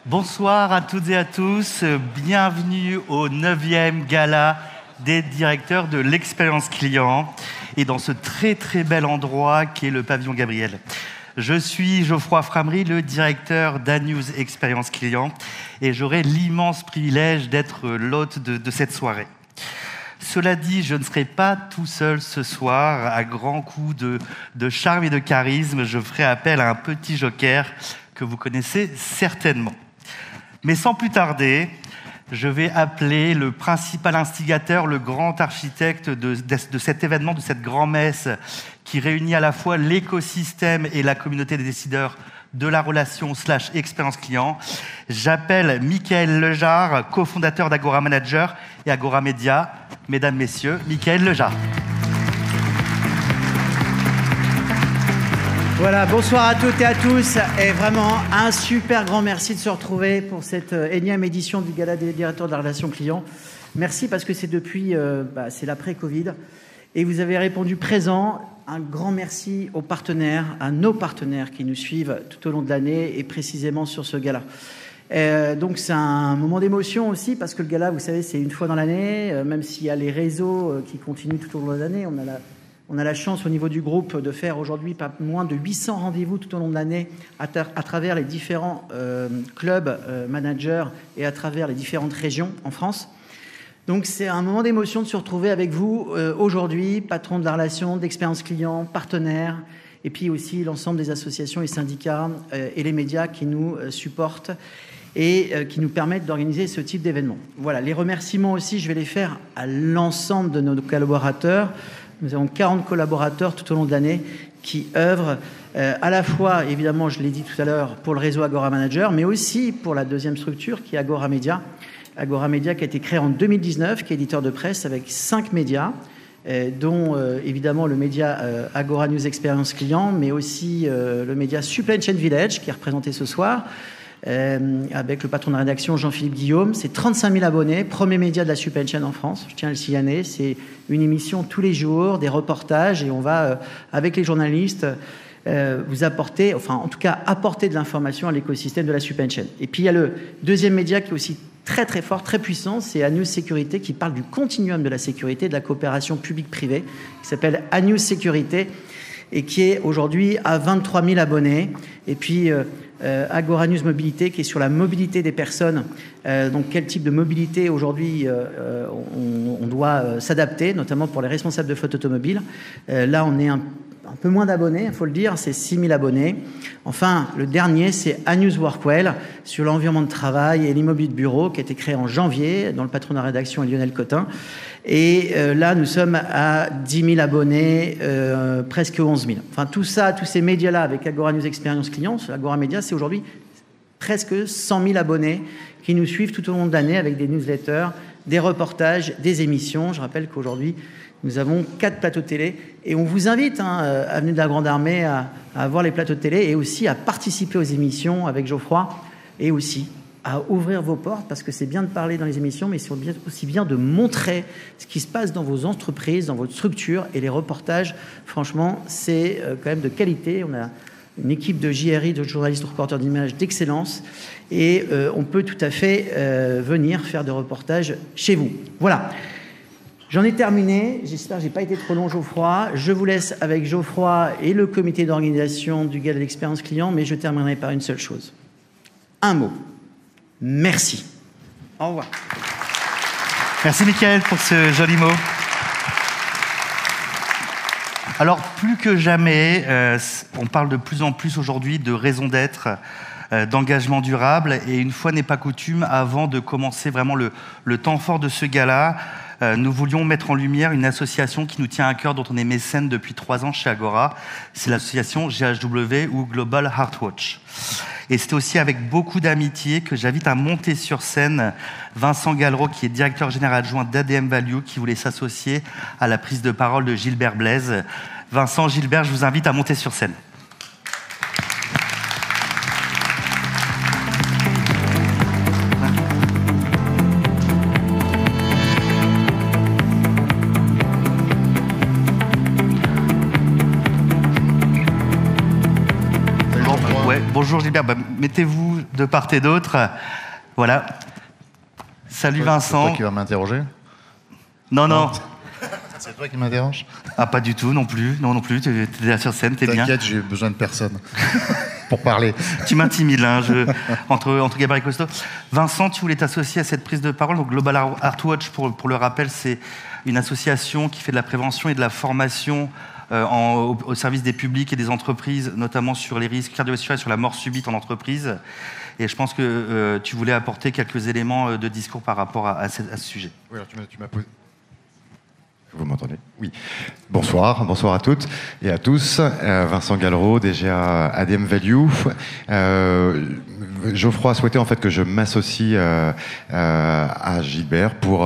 Bonsoir à toutes et à tous, bienvenue au 9e gala des directeurs de l'expérience client et dans ce très bel endroit qui est le pavillon Gabriel. Je suis Geoffroy Framery, le directeur d'Anews Expérience Client et j'aurai l'immense privilège d'être l'hôte de cette soirée. Cela dit, je ne serai pas tout seul ce soir. À grands coups de charme et de charisme, je ferai appel à un petit joker que vous connaissez certainement. Mais sans plus tarder, je vais appeler le principal instigateur, le grand architecte de cet événement, de cette grand-messe qui réunit à la fois l'écosystème et la communauté des décideurs de la relation / expérience client. J'appelle Michaël Lejar, cofondateur d'Agora Manager et Agora Media. Mesdames, Messieurs, Michaël Lejar. Voilà, bonsoir à toutes et à tous. Et vraiment, un super grand merci de se retrouver pour cette énième édition du Gala des directeurs de la relation client. Merci parce que c'est depuis, c'est l'après-Covid. Et vous avez répondu présent. Un grand merci aux partenaires, à nos partenaires qui nous suivent tout au long de l'année et précisément sur ce gala. Donc c'est un moment d'émotion aussi parce que le gala, vous savez, c'est une fois dans l'année. Même s'il y a les réseaux qui continuent tout au long de l'année, on a la chance au niveau du groupe de faire aujourd'hui pas moins de 800 rendez-vous tout au long de l'année à travers les différents clubs managers et à travers les différentes régions en France. Donc c'est un moment d'émotion de se retrouver avec vous aujourd'hui, patron de la relation, d'expérience client, partenaires, et puis aussi l'ensemble des associations et syndicats et les médias qui nous supportent et qui nous permettent d'organiser ce type d'événement. Voilà, les remerciements aussi, je vais les faire à l'ensemble de nos collaborateurs. Nous avons 40 collaborateurs tout au long de l'année qui œuvrent à la fois, évidemment, je l'ai dit tout à l'heure, pour le réseau Agora Manager, mais aussi pour la deuxième structure qui est Agora Media. Agora Media qui a été créé en 2019, qui est éditeur de presse avec 5 médias, dont évidemment le média Agora News Experience Client, mais aussi le média Supply Chain Village qui est représenté ce soir, avec le patron de la rédaction Jean-Philippe Guillaume. C'est 35 000 abonnés, premier média de la Supply Chain en France, je tiens à le signaler. C'est une émission tous les jours, des reportages, et on va, avec les journalistes, vous apporter, enfin en tout cas apporter de l'information à l'écosystème de la Supply Chain. Et puis il y a le deuxième média qui est aussi très fort, très puissant, c'est Anews Sécurité qui parle du continuum de la sécurité, de la coopération publique-privée, qui s'appelle Anews Sécurité et qui est aujourd'hui à 23 000 abonnés. Et puis Agora News Mobilité qui est sur la mobilité des personnes. Donc quel type de mobilité aujourd'hui on doit s'adapter, notamment pour les responsables de flotte automobile. Là on est un peu moins d'abonnés, il faut le dire, c'est 6 000 abonnés. Enfin, le dernier, c'est Anews Workwell, sur l'environnement de travail et l'immobilier de bureau, qui a été créé en janvier, dont le patron de la rédaction est Lionel Cotin. Et là, nous sommes à 10 000 abonnés, presque 11 000. Enfin, tout ça, tous ces médias-là, avec Agora News Experience Client, Agora Media, c'est aujourd'hui presque 100 000 abonnés qui nous suivent tout au long de l'année avec des newsletters, des reportages, des émissions. Je rappelle qu'aujourd'hui, nous avons 4 plateaux de télé et on vous invite, avenue de la Grande Armée, à voir les plateaux de télé et aussi à participer aux émissions avec Geoffroy et aussi à ouvrir vos portes parce que c'est bien de parler dans les émissions, mais c'est aussi bien de montrer ce qui se passe dans vos entreprises, dans votre structure, et les reportages, franchement, c'est quand même de qualité. On a une équipe de JRI, de journalistes reporters d'images d'excellence, et on peut tout à fait venir faire des reportages chez vous. Voilà. J'en ai terminé, j'espère que je n'ai pas été trop long, Geoffroy. Je vous laisse avec Geoffroy et le comité d'organisation du Gala de l'expérience client, mais je terminerai par une seule chose. Un mot. Merci. Au revoir. Merci Michaël pour ce joli mot. Alors, plus que jamais, on parle de plus en plus aujourd'hui de raison d'être, d'engagement durable, et une fois n'est pas coutume, avant de commencer vraiment le temps fort de ce gala, nous voulions mettre en lumière une association qui nous tient à cœur, dont on est mécène depuis 3 ans chez Agora. C'est l'association GHW ou Global Heartwatch. Et c'est aussi avec beaucoup d'amitié que j'invite à monter sur scène Vincent Gallereau, qui est directeur général adjoint d'ADM Value, qui voulait s'associer à la prise de parole de Gilbert Blaise. Vincent, Gilbert, je vous invite à monter sur scène. Ouais, bonjour Gilbert, mettez-vous de part et d'autre. Voilà. Salut Vincent. C'est toi qui vas m'interroger? Non. C'est toi qui m'interroge? Ah, pas du tout, non plus. Non plus, tu es déjà sur scène, t'es bien. T'inquiète, j'ai besoin de personne pour parler. Tu m'intimides, là, entre Gabriel et Costo. Vincent, tu voulais t'associer à cette prise de parole. Donc, Global Artwatch, pour le rappel, c'est une association qui fait de la prévention et de la formation au service des publics et des entreprises, notamment sur les risques cardiovasculaires et sur la mort subite en entreprise. Et je pense que tu voulais apporter quelques éléments de discours par rapport à ce sujet. Oui, alors tu m'as posé... Vous m'entendez? Oui. Bonsoir à toutes et à tous. Vincent Gallereau, DGA ADM Value. Geoffroy a souhaité en fait que je m'associe à Gilbert pour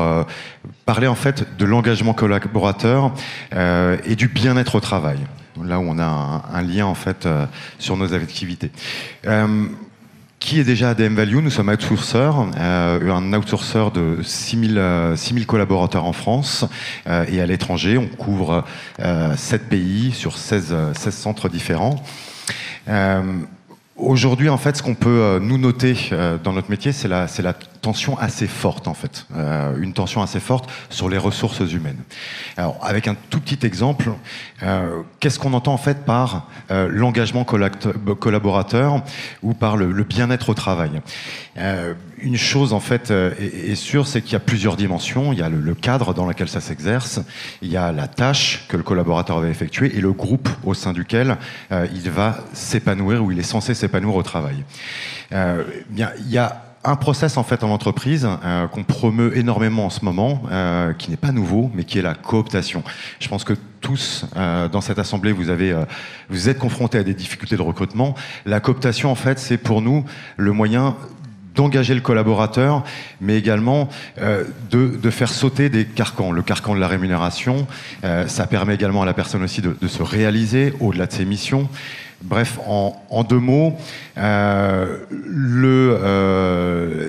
parler en fait de l'engagement collaborateur et du bien-être au travail. Là où on a un lien en fait sur nos activités. Qui est déjà ADM Value? Nous sommes outsourceurs, un outsourceur de 6000 collaborateurs en France et à l'étranger. On couvre 7 pays sur 16 centres différents. Aujourd'hui, en fait, ce qu'on peut nous noter dans notre métier, c'est la tension assez forte, en fait. Une tension assez forte sur les ressources humaines. Alors, avec un tout petit exemple, qu'est-ce qu'on entend, en fait, par l'engagement collaborateur ou par le bien-être au travail? Une chose, en fait, est sûre, c'est qu'il y a plusieurs dimensions. Il y a le cadre dans lequel ça s'exerce, il y a la tâche que le collaborateur va effectuer et le groupe au sein duquel il va s'épanouir ou il est censé s'épanouir au travail. Bien, il y a un process en fait en entreprise qu'on promeut énormément en ce moment, qui n'est pas nouveau, mais qui est la cooptation. Je pense que tous dans cette assemblée, vous êtes confrontés à des difficultés de recrutement. La cooptation, en fait, c'est pour nous le moyen d'engager le collaborateur, mais également de faire sauter des carcans. Le carcan de la rémunération, ça permet également à la personne aussi de se réaliser au-delà de ses missions. Bref, en deux mots,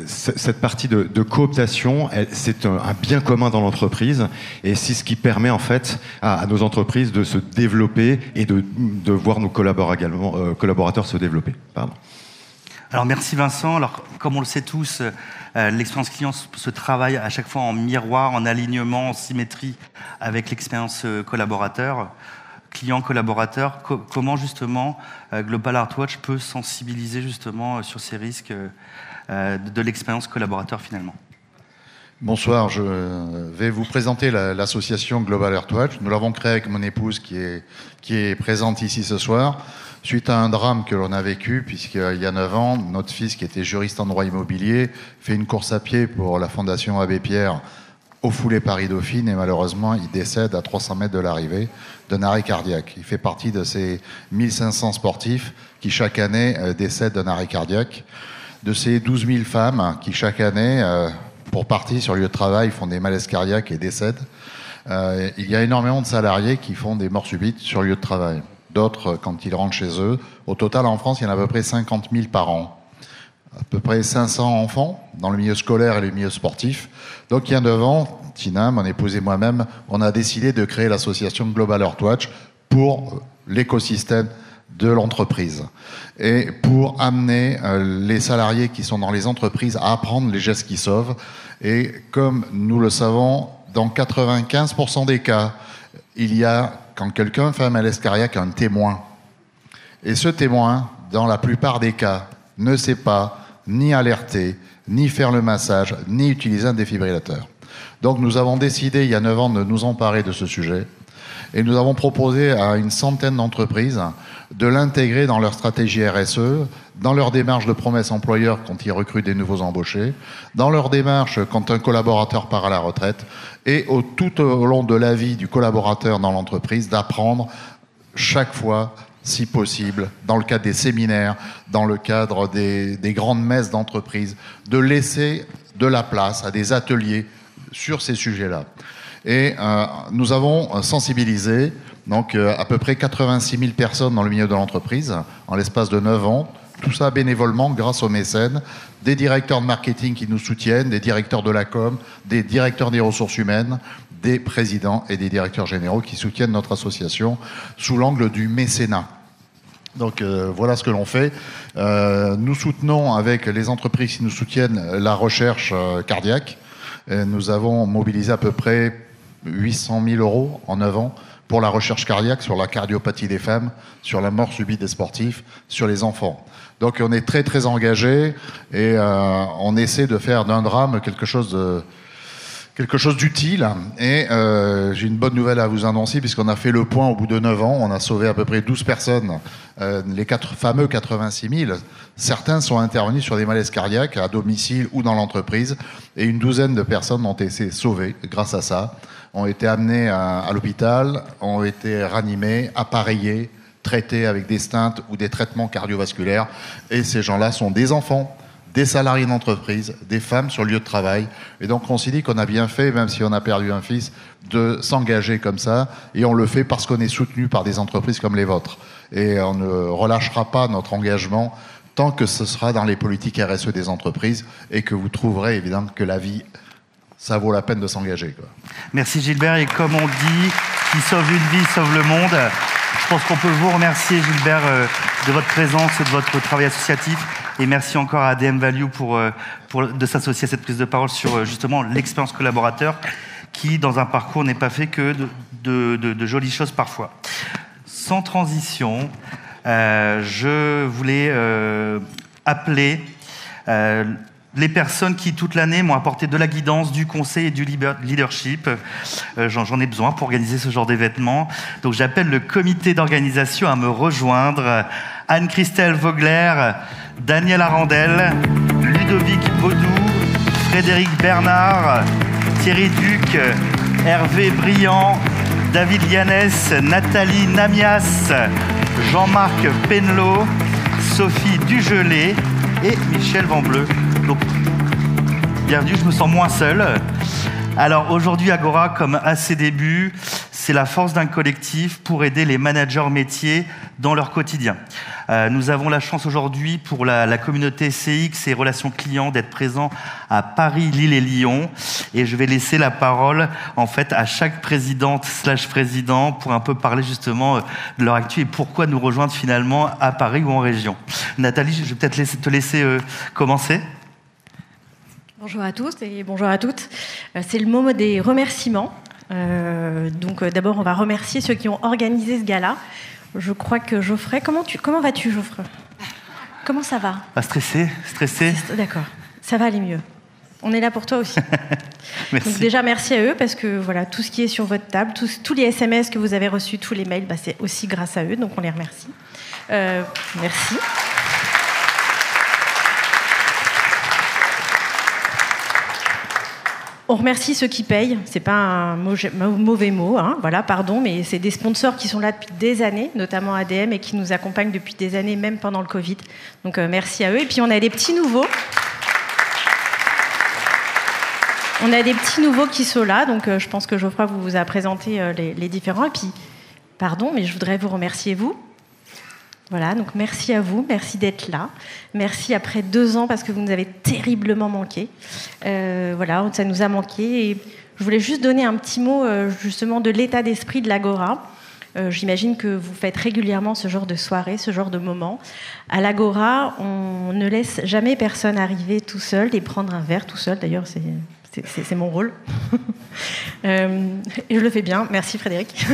cette partie de cooptation, c'est un bien commun dans l'entreprise et c'est ce qui permet en fait à nos entreprises de se développer et de voir nos collaborateurs se développer. Pardon. Alors merci Vincent. Alors comme on le sait tous, l'expérience client se travaille à chaque fois en miroir, en alignement, en symétrie avec l'expérience collaborateur. Client, collaborateur, comment justement Global Artwatch peut sensibiliser justement sur ces risques de l'expérience collaborateur finalement? Bonsoir, je vais vous présenter l'association Global Artwatch. Nous l'avons créée avec mon épouse qui est présente ici ce soir, suite à un drame que l'on a vécu, puisqu'il y a 9 ans, notre fils qui était juriste en droit immobilier fait une course à pied pour la Fondation Abbé Pierre au foulée Paris-Dauphine et malheureusement il décède à 300 mètres de l'arrivée d'un arrêt cardiaque. Il fait partie de ces 1500 sportifs qui chaque année décèdent d'un arrêt cardiaque. De ces 12 000 femmes qui chaque année, pour partie sur le lieu de travail, font des malaises cardiaques et décèdent, il y a énormément de salariés qui font des morts subites sur le lieu de travail. D'autres quand ils rentrent chez eux. Au total en France, il y en a à peu près 50 000 par an. À peu près 500 enfants dans le milieu scolaire et le milieu sportif. Donc il y a 9 ans, Tina, mon épouse et moi-même, on a décidé de créer l'association Global Artwatch pour l'écosystème de l'entreprise et pour amener les salariés qui sont dans les entreprises à apprendre les gestes qui sauvent. Et comme nous le savons, dans 95% des cas, il y a, quand quelqu'un fait un malaise cardiaque, un témoin. Et ce témoin, dans la plupart des cas, ne sait pas ni alerter, ni faire le massage, ni utiliser un défibrillateur. Donc nous avons décidé, il y a 9 ans, de nous emparer de ce sujet. Et nous avons proposé à une centaine d'entreprises de l'intégrer dans leur stratégie RSE, dans leur démarche de promesse employeur quand ils recrutent des nouveaux embauchés, dans leur démarche quand un collaborateur part à la retraite, et tout au long de la vie du collaborateur dans l'entreprise, d'apprendre chaque fois, si possible, dans le cadre des séminaires, dans le cadre des grandes messes d'entreprise, de laisser de la place à des ateliers sur ces sujets-là. Et nous avons sensibilisé donc, à peu près 86 000 personnes dans le milieu de l'entreprise en l'espace de 9 ans, tout ça bénévolement grâce aux mécènes, des directeurs de marketing qui nous soutiennent, des directeurs de la com, des directeurs des ressources humaines, des présidents et des directeurs généraux qui soutiennent notre association sous l'angle du mécénat. Donc voilà ce que l'on fait. Nous soutenons avec les entreprises qui nous soutiennent la recherche cardiaque. Nous avons mobilisé à peu près 800 000 € en 9 ans pour la recherche cardiaque, sur la cardiopathie des femmes, sur la mort subite des sportifs, sur les enfants. Donc on est très très engagés et on essaie de faire d'un drame quelque chose d'utile. Et j'ai une bonne nouvelle à vous annoncer, puisqu'on a fait le point au bout de 9 ans. On a sauvé à peu près 12 personnes, les fameux 86 000. Certains sont intervenus sur des malaises cardiaques à domicile ou dans l'entreprise. Et une douzaine de personnes ont été sauvées grâce à ça, ont été amenées à l'hôpital, ont été ranimées, appareillées, traités avec des stents ou des traitements cardiovasculaires. Et ces gens-là sont des enfants, des salariés d'entreprise, des femmes sur le lieu de travail. Et donc on s'est dit qu'on a bien fait, même si on a perdu un fils, de s'engager comme ça. Et on le fait parce qu'on est soutenu par des entreprises comme les vôtres. Et on ne relâchera pas notre engagement tant que ce sera dans les politiques RSE des entreprises et que vous trouverez évidemment que la vie, ça vaut la peine de s'engager, quoi. Merci Gilbert. Et comme on dit, qui sauve une vie, sauve le monde. Je pense qu'on peut vous remercier, Gilbert, de votre présence et de votre travail associatif. Et merci encore à ADM Value de s'associer à cette prise de parole sur justement l'expérience collaborateur qui, dans un parcours, n'est pas fait que de jolies choses parfois. Sans transition, je voulais appeler les personnes qui, toute l'année, m'ont apporté de la guidance, du conseil et du leadership. J'en ai besoin pour organiser ce genre d'événement. Donc j'appelle le comité d'organisation à me rejoindre. Anne-Christelle Vogler, Daniel Arandel, Ludovic Baudou, Frédéric Bernard, Thierry Duc, Hervé Briand, David Lianès, Nathalie Namias, Jean-Marc Penelot, Sophie Dugelé et Michel Vanbleu. Donc, bienvenue, je me sens moins seul. Alors aujourd'hui, Agora, comme à ses débuts, c'est la force d'un collectif pour aider les managers métiers dans leur quotidien. Nous avons la chance aujourd'hui pour la communauté CX et relations clients d'être présents à Paris, Lille et Lyon. Et je vais laisser la parole en fait à chaque présidente/président pour un peu parler justement de leur actu et pourquoi nous rejoindre finalement à Paris ou en région. Nathalie, je vais peut-être te laisser commencer. Bonjour à tous et bonjour à toutes. C'est le moment des remerciements. Donc d'abord, on va remercier ceux qui ont organisé ce gala. Je crois que Geoffrey... Comment vas-tu, Geoffrey? Comment ça va? Stressé. D'accord, ça va aller mieux. On est là pour toi aussi. Merci. Donc déjà, merci à eux, parce que voilà, tout ce qui est sur votre table, tous les SMS que vous avez reçus, tous les mails, c'est aussi grâce à eux, donc on les remercie. Merci. On remercie ceux qui payent, c'est pas un mauvais mot, hein, voilà, pardon, mais c'est des sponsors qui sont là depuis des années, notamment ADM, et qui nous accompagnent depuis des années, même pendant le Covid. Donc merci à eux. Et puis on a des petits nouveaux. On a des petits nouveaux qui sont là, donc je pense que Geoffroy vous a présenté les différents. Et puis, pardon, mais je voudrais vous remercier, vous. Voilà, donc merci à vous, merci d'être là. Merci après 2 ans parce que vous nous avez terriblement manqué. Voilà, ça nous a manqué. Et je voulais juste donner un petit mot justement de l'état d'esprit de l'Agora. J'imagine que vous faites régulièrement ce genre de soirée, ce genre de moment. À l'Agora, on ne laisse jamais personne arriver tout seul et prendre un verre tout seul. D'ailleurs, c'est mon rôle. Et je le fais bien. Merci Frédéric.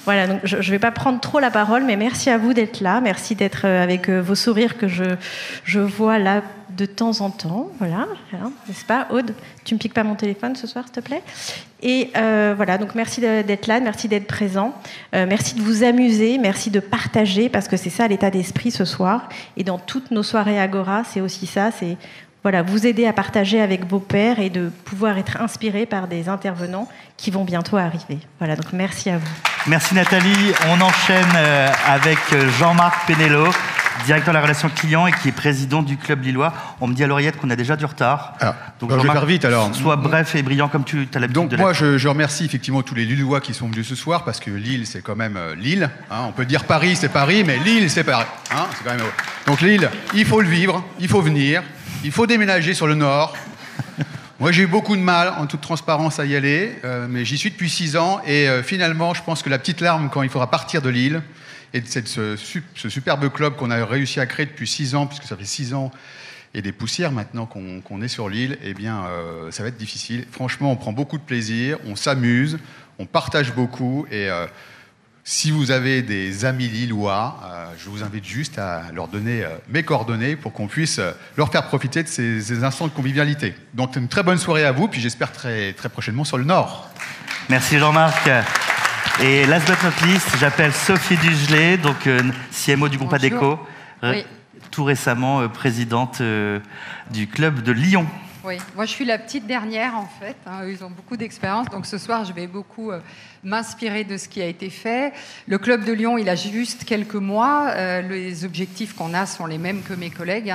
Voilà, donc je ne vais pas prendre trop la parole, mais merci à vous d'être là. Merci d'être avec vos sourires que je vois là de temps en temps. Voilà, n'est-ce pas, Aude? Tu ne me piques pas mon téléphone ce soir, s'il te plaît? Et voilà, donc merci d'être là, merci d'être présent. Merci de vous amuser, merci de partager, parce que c'est ça l'état d'esprit ce soir. Et dans toutes nos soirées Agora, c'est aussi ça, c'est... Voilà, vous aider à partager avec vos pairs et de pouvoir être inspiré par des intervenants qui vont bientôt arriver. Voilà, donc merci à vous. Merci Nathalie. On enchaîne avec Jean-Marc Penelot, directeur de la relation client et qui est président du Club Lillois. On me dit à l'oreillette qu'on a déjà du retard. Alors, donc je vais faire vite alors. Sois bref et brillant comme tu as l'habitude de l'être. Donc moi, je remercie effectivement tous les Lillois qui sont venus ce soir parce que Lille, c'est quand même Lille. Hein. On peut dire Paris, c'est Paris, mais Lille, c'est Paris. Hein. C'est quand même... Donc Lille, il faut le vivre, il faut venir. Il faut déménager sur le nord. Moi, j'ai eu beaucoup de mal, en toute transparence, à y aller, mais j'y suis depuis 6 ans. Et finalement, je pense que la petite larme, quand il faudra partir de Lille, et de ce superbe club qu'on a réussi à créer depuis 6 ans, puisque ça fait 6 ans et des poussières maintenant qu'on est sur l'île, eh bien, ça va être difficile. Franchement, on prend beaucoup de plaisir, on s'amuse, on partage beaucoup, et si vous avez des amis lillois, je vous invite juste à leur donner mes coordonnées pour qu'on puisse leur faire profiter de ces instants de convivialité. Donc, une très bonne soirée à vous, puis j'espère très, très prochainement sur le Nord. Merci Jean-Marc. Et last but not least, j'appelle Sophie Dugelet, donc CMO du groupe Adecco, Oui. tout récemment présidente du club de Lyon. Oui, moi je suis la petite dernière en fait. Ils ont beaucoup d'expérience, donc ce soir je vais beaucoup m'inspirer de ce qui a été fait. Le club de Lyon, il a juste quelques mois. Les objectifs qu'on a sont les mêmes que mes collègues.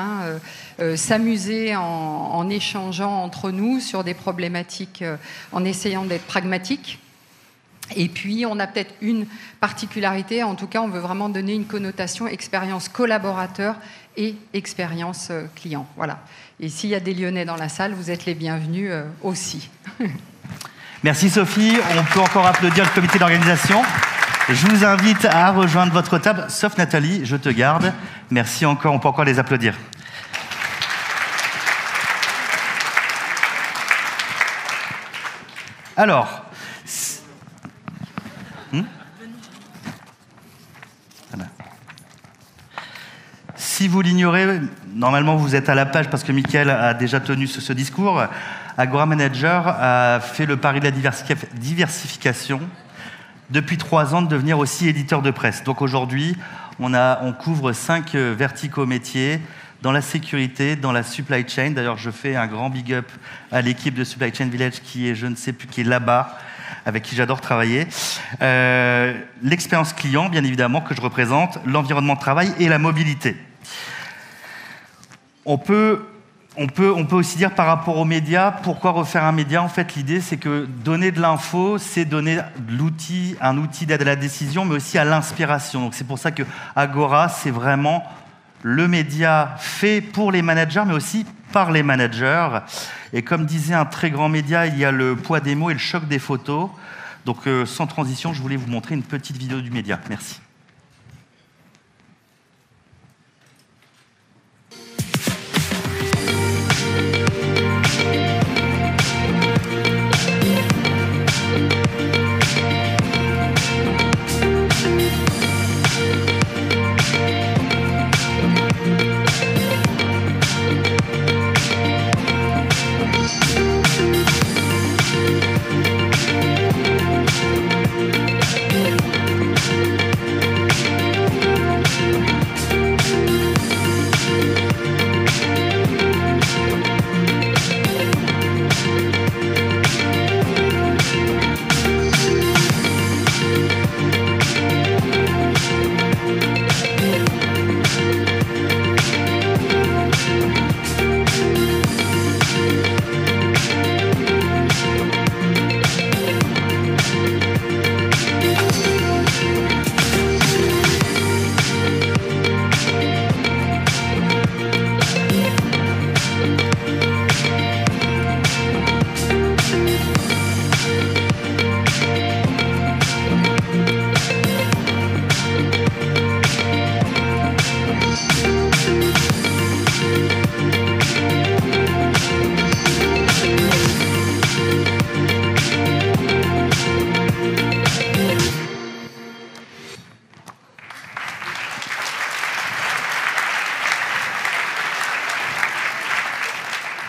S'amuser en échangeant entre nous sur des problématiques, en essayant d'être pragmatique. Et puis, on a peut-être une particularité, en tout cas, on veut vraiment donner une connotation expérience collaborateur et expérience client. Voilà. Et s'il y a des Lyonnais dans la salle, vous êtes les bienvenus aussi. Merci Sophie. On peut encore applaudir le comité d'organisation. Je vous invite à rejoindre votre table, sauf Nathalie, je te garde. Merci encore, on peut encore les applaudir. Alors, voilà. Si vous l'ignorez, normalement vous êtes à la page parce que Mickaël a déjà tenu ce discours. Agora Manager a fait le pari de la diversification depuis 3 ans de devenir aussi éditeur de presse. Donc aujourd'hui, on couvre 5 verticaux métiers dans la sécurité, dans la supply chain. D'ailleurs, je fais un grand big up à l'équipe de Supply Chain Village qui est, je ne sais plus, qui est là-bas, avec qui j'adore travailler. L'expérience client, bien évidemment, que je représente, l'environnement de travail et la mobilité. On peut aussi dire par rapport aux médias, pourquoi refaire un média? En fait, l'idée, c'est que donner de l'info, c'est donner un outil d'aide à la décision, mais aussi à l'inspiration. Donc c'est pour ça que Agora, c'est vraiment le média fait pour les managers, mais aussi par les managers. Et comme disait un très grand média, il y a le poids des mots et le choc des photos. Donc sans transition, je voulais vous montrer une petite vidéo du média. Merci.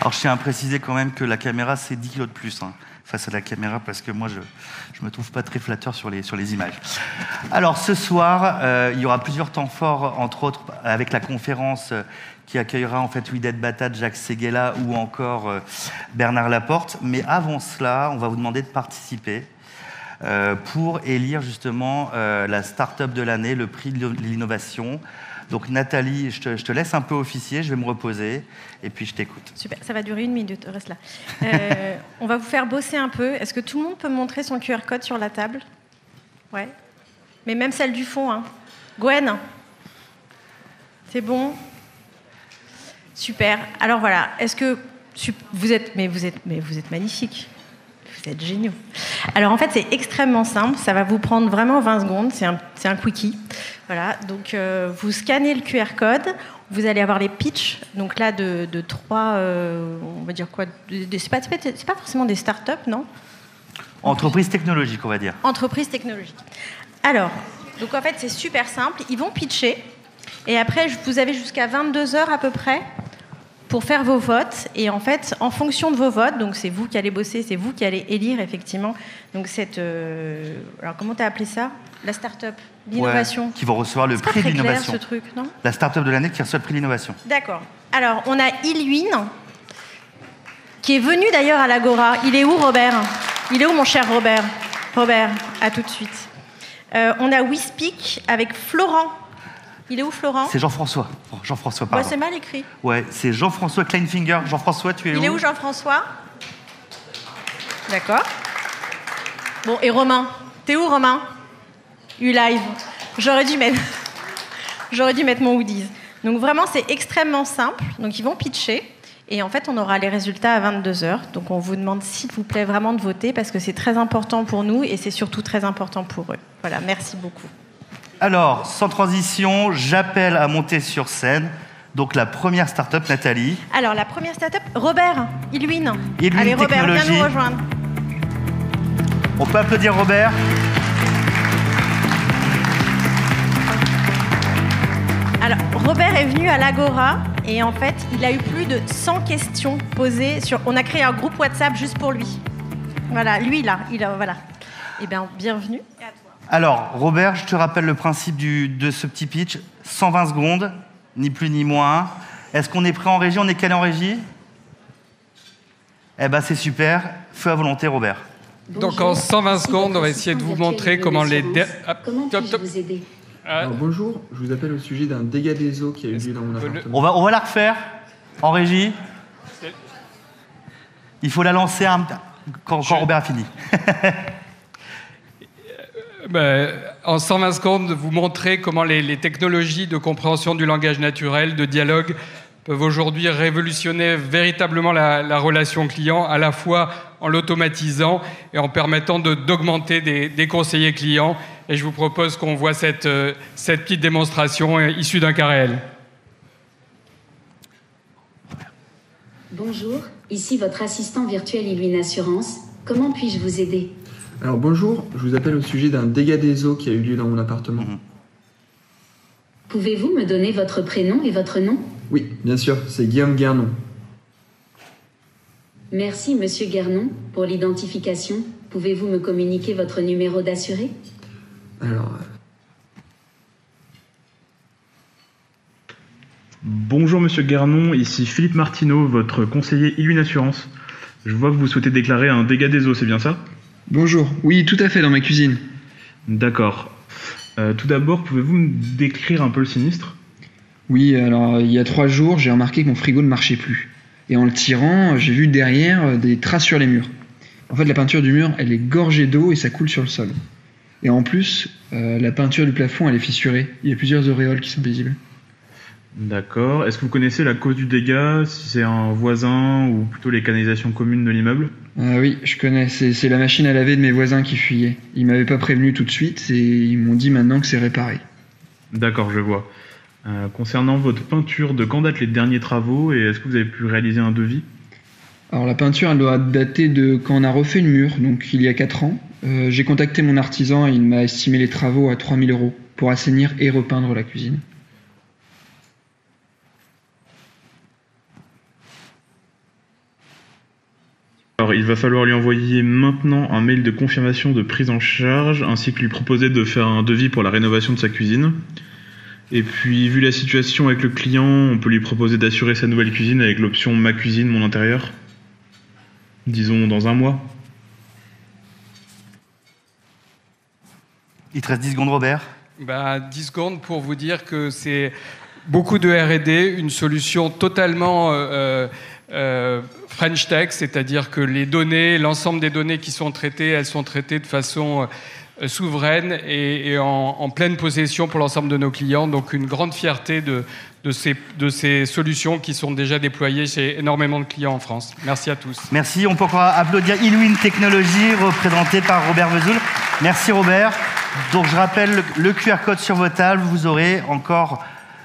Alors, je tiens à préciser quand même que la caméra, c'est 10 kilos de plus face à la caméra, parce que moi, je ne me trouve pas très flatteur sur les images. Alors, ce soir, il y aura plusieurs temps forts, entre autres avec la conférence qui accueillera en fait Ouidet Batat, Jacques Séguéla ou encore Bernard Laporte. Mais avant cela, on va vous demander de participer pour élire justement la start-up de l'année, le prix de l'innovation. Donc Nathalie, je te laisse un peu officier, je vais me reposer et puis je t'écoute. Super, ça va durer 1 minute, reste là. On va vous faire bosser un peu. Est-ce que tout le monde peut montrer son QR code sur la table? Ouais. Mais même celle du fond. Hein. Gwen, c'est bon? Super. Alors voilà, est-ce que vous êtes magnifique. Vous êtes géniaux. Alors en fait, c'est extrêmement simple. Ça va vous prendre vraiment 20 secondes. C'est un quickie. Voilà. Donc vous scannez le QR code. Vous allez avoir les pitchs. Donc là, de 3, on va dire quoi, c'est pas forcément des startups, non? Entreprise technologique, on va dire. Entreprise technologique. Alors, donc en fait, c'est super simple. Ils vont pitcher. Et après, vous avez jusqu'à 22 heures à peu près pour faire vos votes. Et en fait, en fonction de vos votes, donc c'est vous qui allez bosser, c'est vous qui allez élire, effectivement. Donc cette... alors, comment tu as appelé ça? La start-up, l'innovation. Ouais, qui vont recevoir le prix de l'innovation. C'est pas très clair, ce truc, non? La start-up de l'année qui reçoit le prix de l'innovation. D'accord. Alors, on a Illuine, qui est venu d'ailleurs à l'Agora. Il est où, Robert? Il est où, mon cher Robert? Robert, à tout de suite. On a WeSpeak avec Florent. Il est où, Florent? C'est Jean-François. Jean-François, pardon. Ouais, c'est mal écrit. Ouais, c'est Jean-François Kleinfinger. Jean-François, tu es où? Il est où, Jean-François? D'accord. Bon, et Romain? T'es où, Romain? U-Live. J'aurais dû mettre mon Woodies. Donc vraiment, c'est extrêmement simple. Donc ils vont pitcher. Et en fait, on aura les résultats à 22h. Donc on vous demande, s'il vous plaît, vraiment de voter parce que c'est très important pour nous et c'est surtout très important pour eux. Voilà, merci beaucoup. Alors, sans transition, j'appelle à monter sur scène. Donc la première start-up, Nathalie. Alors la première start-up, Robert, Illuine. Illuine Allez, Robert, viens nous rejoindre. On peut applaudir Robert. Alors, Robert est venu à l'Agora et en fait, il a eu plus de 100 questions posées sur... On a créé un groupe WhatsApp juste pour lui. Voilà, lui là, voilà. Eh bien, bienvenue. Et à toi. Alors, Robert, je te rappelle le principe de ce petit pitch. 120 secondes, ni plus ni moins. Est-ce qu'on est prêt en régie? On est calé en régie? Eh bien, c'est super. Feu à volonté, Robert. Donc, en 120 secondes, on va essayer de vous montrer comment les... Comment puis-je vous aider? Alors, bonjour, je vous appelle au sujet d'un dégât des eaux qui a eu lieu dans mon appartement. On va la refaire en régie. Il faut la lancer quand Robert a fini. En 120 secondes, vous montrer comment les technologies de compréhension du langage naturel, de dialogue, peuvent aujourd'hui révolutionner véritablement la relation client, à la fois en l'automatisant et en permettant d'augmenter des conseillers clients. Et je vous propose qu'on voit cette petite démonstration issue d'un cas réel. Bonjour, ici votre assistant virtuel Illuine Assurance. Comment puis-je vous aider? Alors bonjour, je vous appelle au sujet d'un dégât des eaux qui a eu lieu dans mon appartement. Pouvez-vous me donner votre prénom et votre nom? Oui, bien sûr, c'est Guillaume Guernon. Merci, monsieur Guernon, pour l'identification. Pouvez-vous me communiquer votre numéro d'assuré? Alors... Bonjour monsieur Guernon, ici Philippe Martineau, votre conseiller Illuine Assurance. Je vois que vous souhaitez déclarer un dégât des eaux, c'est bien ça? Bonjour, oui, tout à fait, dans ma cuisine. D'accord. Tout d'abord, pouvez-vous me décrire un peu le sinistre? Oui, alors il y a 3 jours, j'ai remarqué que mon frigo ne marchait plus. Et en le tirant, j'ai vu derrière des traces sur les murs. En fait, la peinture du mur, elle est gorgée d'eau et ça coule sur le sol. Et en plus, la peinture du plafond, elle est fissurée. Il y a plusieurs auréoles qui sont visibles. D'accord. Est-ce que vous connaissez la cause du dégât? Si c'est un voisin ou plutôt les canalisations communes de l'immeuble? Oui, je connais. C'est la machine à laver de mes voisins qui fuyait. Ils m'avaient pas prévenu tout de suite et ils m'ont dit maintenant que c'est réparé. D'accord, je vois. Concernant votre peinture, de quand datent les derniers travaux et est-ce que vous avez pu réaliser un devis? Alors la peinture, elle doit dater de quand on a refait le mur, donc il y a 4 ans. J'ai contacté mon artisan et il m'a estimé les travaux à 3 000 € pour assainir et repeindre la cuisine. Alors, il va falloir lui envoyer maintenant un mail de confirmation de prise en charge, ainsi que lui proposer de faire un devis pour la rénovation de sa cuisine. Et puis, vu la situation avec le client, on peut lui proposer d'assurer sa nouvelle cuisine avec l'option Ma cuisine, mon intérieur. Disons dans 1 mois. Il te reste 10 secondes, Robert. 10 secondes pour vous dire que c'est beaucoup de R&D, une solution totalement... French Tech, c'est-à-dire que les données, l'ensemble des données qui sont traitées, elles sont traitées de façon souveraine et en pleine possession pour l'ensemble de nos clients. Donc une grande fierté de ces solutions qui sont déjà déployées chez énormément de clients en France. Merci à tous. Merci. On peut encore applaudir Iluin Technologies, représenté par Robert Vesoul. Merci Robert. Donc je rappelle le QR code sur vos tables, vous aurez encore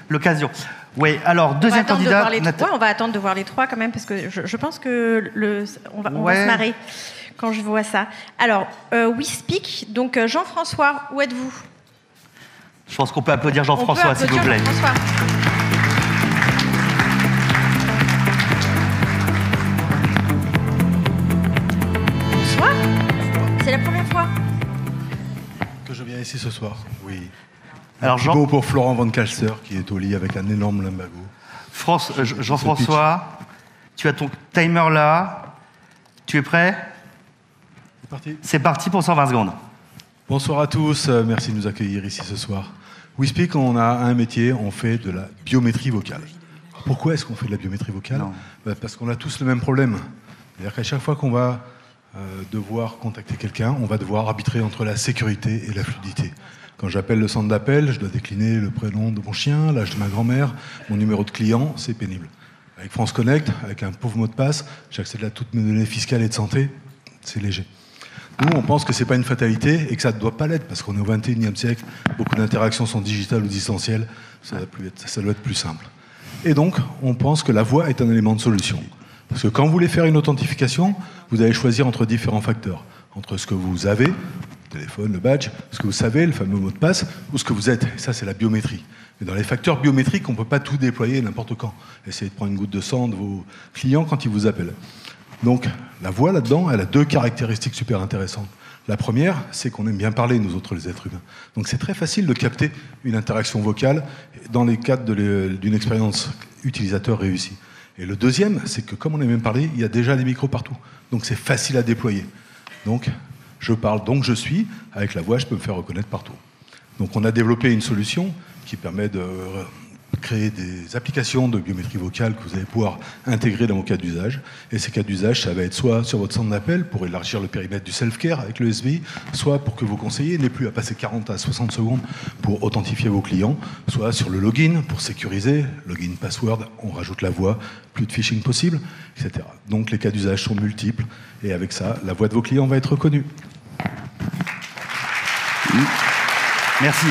l'occasion. Oui, alors deuxième candidat. On va attendre de voir les trois quand même, parce que je pense que on va se marrer quand je vois ça. Alors, WeSpeak, donc Jean-François, où êtes-vous? Je pense qu'on peut applaudir Jean-François, s'il vous plaît. Jean-François. Bonsoir. C'est la première fois que je viens ici ce soir. Oui. Alors Jean pour Florent Van Kalster qui est au lit avec un énorme lumbago. Jean-François, tu as ton timer là. Tu es prêt? C'est parti. C'est parti pour 120 secondes. Bonsoir à tous, merci de nous accueillir ici ce soir. WeSpeak, on a un métier, on fait de la biométrie vocale. Pourquoi est-ce qu'on fait de la biométrie vocale? Parce qu'on a tous le même problème. C'est-à-dire qu'à chaque fois qu'on va devoir contacter quelqu'un, on va devoir arbitrer entre la sécurité et la fluidité. Quand j'appelle le centre d'appel, je dois décliner le prénom de mon chien, l'âge de ma grand-mère, mon numéro de client, c'est pénible. Avec France Connect, avec un pauvre mot de passe, j'accède à toutes mes données fiscales et de santé, c'est léger. Nous, on pense que c'est pas une fatalité et que ça ne doit pas l'être, parce qu'on est au XXIe siècle, beaucoup d'interactions sont digitales ou distancielles, ça doit être plus simple. Et donc, on pense que la voix est un élément de solution. Parce que quand vous voulez faire une authentification, vous allez choisir entre différents facteurs. Entre ce que vous avez, le téléphone, le badge, ce que vous savez, le fameux mot de passe, ou ce que vous êtes. Et ça, c'est la biométrie. Mais dans les facteurs biométriques, on ne peut pas tout déployer n'importe quand. Essayez de prendre une goutte de sang de vos clients quand ils vous appellent. Donc, la voix, là-dedans, elle a deux caractéristiques super intéressantes. La première, c'est qu'on aime bien parler, nous autres, les êtres humains. Donc, c'est très facile de capter une interaction vocale dans les cadres d'une expérience utilisateur réussie. Et le deuxième, c'est que comme on aime bien parler, il y a déjà des micros partout. Donc, c'est facile à déployer. Donc, je parle, donc je suis. Avec la voix, je peux me faire reconnaître partout. Donc, on a développé une solution qui permet de créer des applications de biométrie vocale que vous allez pouvoir intégrer dans vos cas d'usage. Et ces cas d'usage, ça va être soit sur votre centre d'appel pour élargir le périmètre du self-care avec le SBI, soit pour que vos conseillers n'aient plus à passer 40 à 60 secondes pour authentifier vos clients, soit sur le login pour sécuriser, login, password, on rajoute la voix, plus de phishing possible, etc. Donc les cas d'usage sont multiples et avec ça, la voix de vos clients va être reconnue. Merci.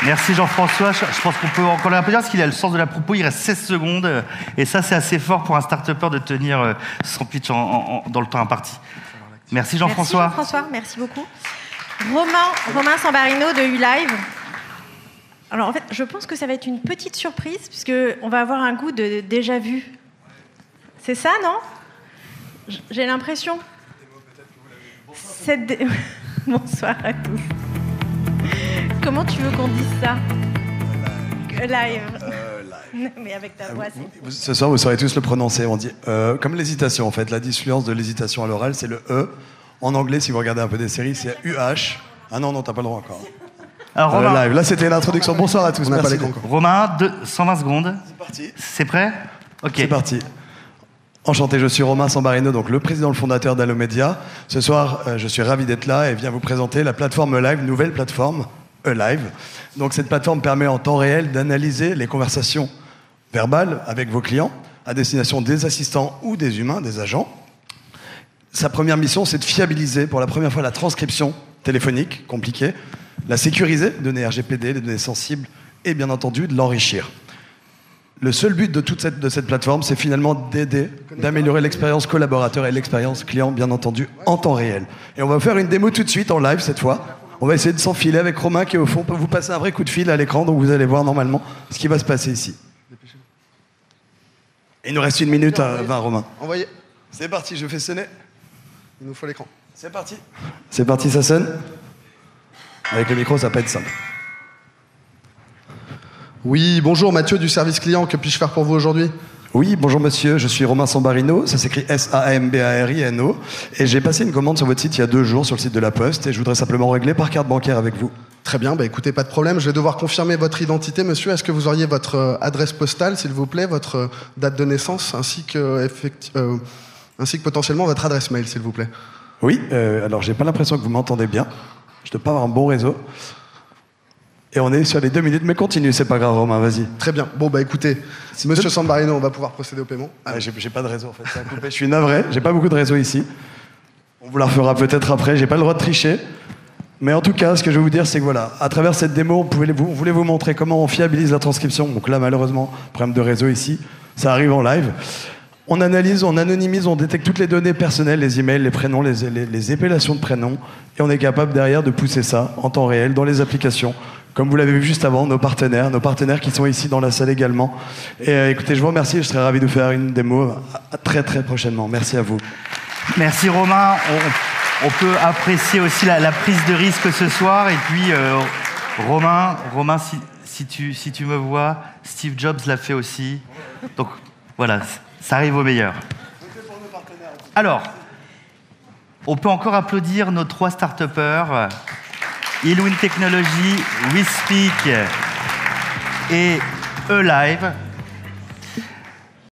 Merci Jean-François. Je pense qu'on peut encore l'applaudir parce qu'il a le sens de la propos. Il reste 16 secondes. Et ça, c'est assez fort pour un start-upper de tenir son pitch dans le temps imparti. Merci Jean-François. Merci Jean-François, merci beaucoup. Romain Sambarino de ULive. Alors en fait, je pense que ça va être une petite surprise puisqu'on va avoir un goût de déjà vu. C'est ça, non? J'ai l'impression. Bonsoir à tous. Comment tu veux qu'on dise ça? Live. Mais avec ta voix, c'est... Ce soir, vous saurez tous le prononcer. On dit comme l'hésitation, en fait. La disfluence de l'hésitation à l'oral, c'est le E. En anglais, si vous regardez un peu des séries, c'est UH. Ah non, t'as pas le droit encore. Alors, Romain, live. Là, c'était l'introduction. Bonsoir à tous. On n'a pas les concours. Romain, 120 secondes. C'est parti. C'est prêt? Ok. C'est parti. Enchanté, je suis Romain Sambarino, donc le président, le fondateur d'Allomedia. Ce soir, je suis ravi d'être là et viens vous présenter la plateforme Live, nouvelle plateforme Live. Donc cette plateforme permet en temps réel d'analyser les conversations verbales avec vos clients à destination des assistants ou des humains, des agents. Sa première mission, c'est de fiabiliser pour la première fois la transcription téléphonique, compliquée, la sécuriser, données RGPD, les données sensibles, et bien entendu de l'enrichir. Le seul but de cette plateforme, c'est finalement d'aider, d'améliorer l'expérience collaborateur et l'expérience client, bien entendu, en temps réel. Et on va vous faire une démo tout de suite en live cette fois. On va essayer de s'enfiler avec Romain qui, au fond, peut vous passer un vrai coup de fil à l'écran, donc vous allez voir normalement ce qui va se passer ici. Il nous reste 1 minute à 20, Romain. Envoyez. C'est parti, je fais sonner. Il nous faut l'écran. C'est parti. C'est parti, ça sonne. Avec le micro, ça va pas être simple. Oui, bonjour Mathieu du service client, que puis-je faire pour vous aujourd'hui? Oui, bonjour monsieur, je suis Romain Sambarino, ça s'écrit S-A-M-B-A-R-I-N-O, et j'ai passé une commande sur votre site il y a 2 jours sur le site de la Poste, et je voudrais simplement régler par carte bancaire avec vous. Très bien, bah écoutez, pas de problème, je vais devoir confirmer votre identité monsieur. Est-ce que vous auriez votre adresse postale, s'il vous plaît, votre date de naissance, ainsi que potentiellement votre adresse mail, s'il vous plaît? Oui, alors j'ai pas l'impression que vous m'entendez bien. Je dois pas avoir un bon réseau. Et on est sur les 2 minutes, mais continue, c'est pas grave, Romain, vas-y. Très bien. Bon, bah écoutez, Monsieur Sambarino, on va pouvoir procéder au paiement. J'ai pas de réseau, en fait, ça a coupé. Je suis navré, j'ai pas beaucoup de réseau ici. On vous la refera peut-être après, j'ai pas le droit de tricher. Mais en tout cas, ce que je vais vous dire, c'est que voilà, à travers cette démo, on voulait vous montrer comment on fiabilise la transcription. Donc là, malheureusement, problème de réseau ici, ça arrive en live. On analyse, on anonymise, on détecte toutes les données personnelles, les emails, les prénoms, les épellations de prénoms, et on est capable derrière de pousser ça en temps réel dans les applications. Comme vous l'avez vu juste avant, nos partenaires qui sont ici dans la salle également. Et écoutez, je vous remercie, je serais ravi de faire une démo très très prochainement. Merci à vous. Merci Romain. On peut apprécier aussi la prise de risque ce soir. Et puis Romain, si tu me vois, Steve Jobs l'a fait aussi. Donc voilà, ça arrive au meilleur. Alors, on peut encore applaudir nos 3 start-upers. Illwin Technologies, WeSpeak et eLive.